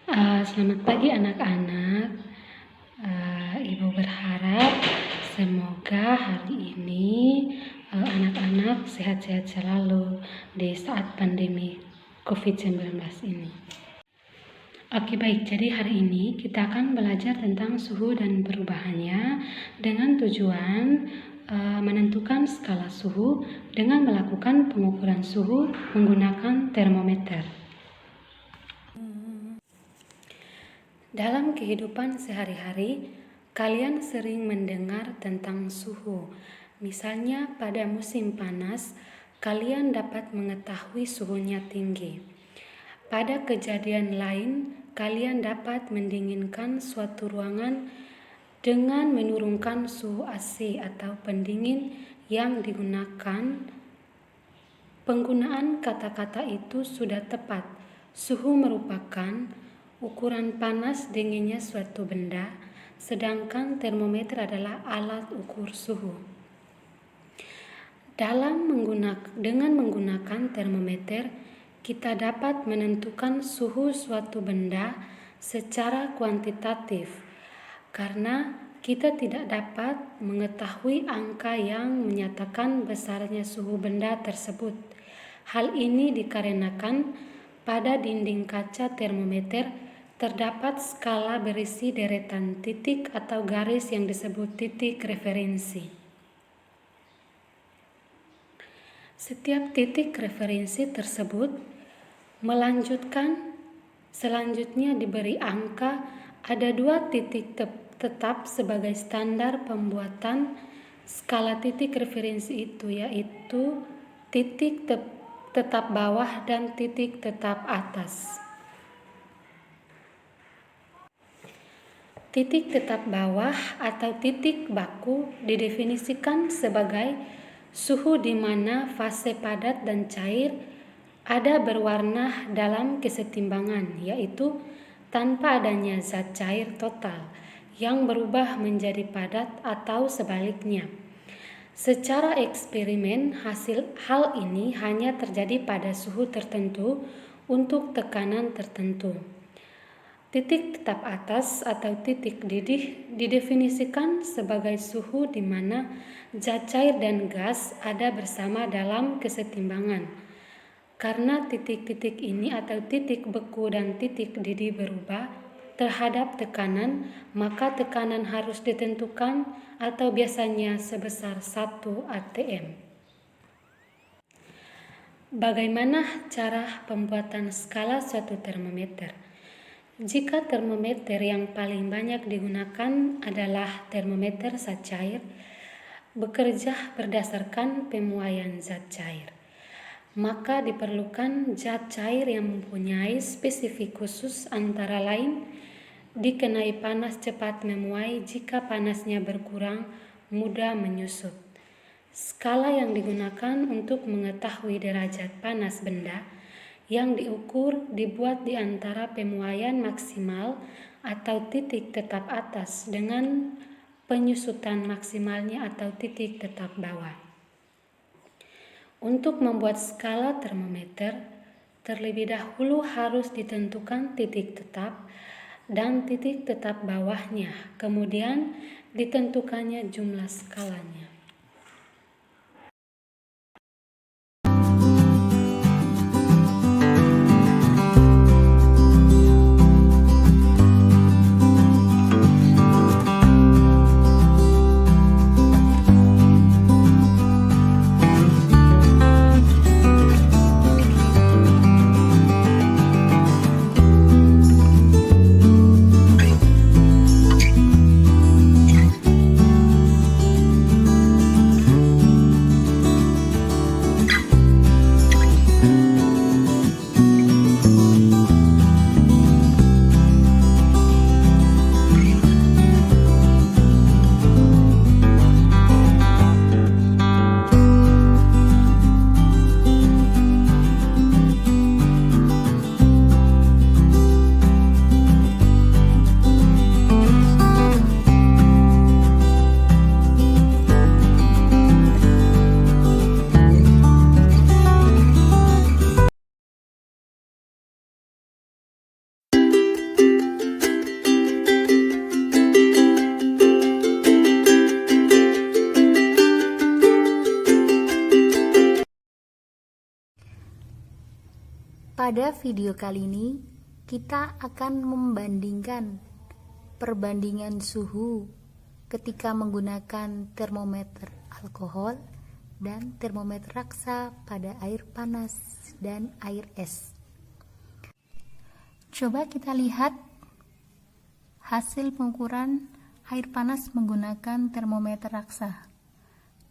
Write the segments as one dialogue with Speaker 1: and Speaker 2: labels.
Speaker 1: Selamat pagi anak-anak. Ibu berharap semoga hari ini anak-anak sehat-sehat selalu di saat pandemi COVID-19 ini. Oke, baik. Jadi hari ini kita akan belajar tentang suhu dan perubahannya dengan tujuan menentukan skala suhu dengan melakukan pengukuran suhu menggunakan termometer. Dalam kehidupan sehari-hari, kalian sering mendengar tentang suhu. Misalnya pada musim panas, kalian dapat mengetahui suhunya tinggi. Pada kejadian lain, kalian dapat mendinginkan suatu ruangan dengan menurunkan suhu AC atau pendingin yang digunakan. Penggunaan kata-kata itu sudah tepat. Suhu merupakan ukuran panas dinginnya suatu benda, sedangkan termometer adalah alat ukur suhu. Dengan menggunakan termometer, kita dapat menentukan suhu suatu benda secara kuantitatif, karena kita tidak dapat mengetahui angka yang menyatakan besarnya suhu benda tersebut. Hal ini dikarenakan pada dinding kaca termometer terdapat skala berisi deretan titik atau garis yang disebut titik referensi. Setiap titik referensi tersebut selanjutnya diberi angka. Ada 2 titik tetap sebagai standar pembuatan skala titik referensi itu, yaitu titik tetap bawah dan titik tetap atas. Titik tetap bawah atau titik baku didefinisikan sebagai suhu di mana fase padat dan cair ada berwarna dalam kesetimbangan, yaitu tanpa adanya zat cair total yang berubah menjadi padat atau sebaliknya. Secara eksperimen, hal ini hanya terjadi pada suhu tertentu untuk tekanan tertentu. Titik tetap atas atau titik didih didefinisikan sebagai suhu di mana zat cair dan gas ada bersama dalam kesetimbangan. Karena titik-titik ini atau titik beku dan titik didih berubah terhadap tekanan, maka tekanan harus ditentukan atau biasanya sebesar 1 atm. Bagaimana cara pembuatan skala suatu termometer? Jika termometer yang paling banyak digunakan adalah termometer zat cair, bekerja berdasarkan pemuaian zat cair, maka diperlukan zat cair yang mempunyai spesifik khusus, antara lain dikenai panas cepat memuai. Jika panasnya berkurang, mudah menyusut. Skala yang digunakan untuk mengetahui derajat panas benda yang diukur dibuat di antara pemuaian maksimal atau titik tetap atas dengan penyusutan maksimalnya atau titik tetap bawah. Untuk membuat skala termometer, terlebih dahulu harus ditentukan titik tetap dan titik tetap bawahnya, kemudian ditentukannya jumlah skalanya.
Speaker 2: Pada video kali ini, kita akan membandingkan perbandingan suhu ketika menggunakan termometer alkohol dan termometer raksa pada air panas dan air es. Coba kita lihat hasil pengukuran air panas menggunakan termometer raksa.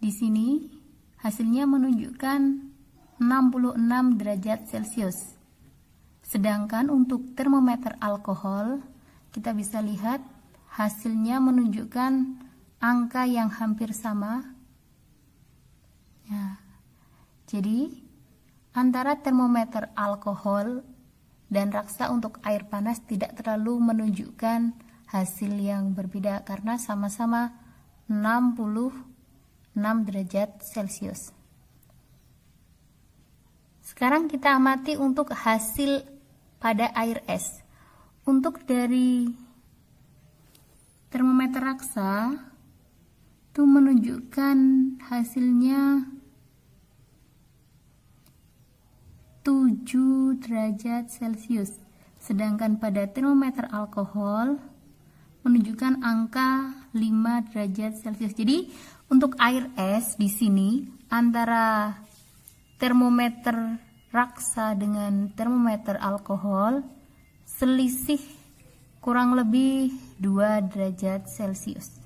Speaker 2: Di sini hasilnya menunjukkan 66 derajat Celcius. Sedangkan untuk termometer alkohol, kita bisa lihat hasilnya menunjukkan angka yang hampir sama. Ya. Jadi, antara termometer alkohol dan raksa untuk air panas tidak terlalu menunjukkan hasil yang berbeda karena sama-sama 66 derajat Celcius. Sekarang kita amati untuk hasil pada air es. Untuk dari termometer raksa itu menunjukkan hasilnya 7 derajat Celcius. Sedangkan pada termometer alkohol menunjukkan angka 5 derajat Celcius. Jadi untuk air es di sini antara termometer raksa dengan termometer alkohol selisih kurang lebih 2 derajat Celcius.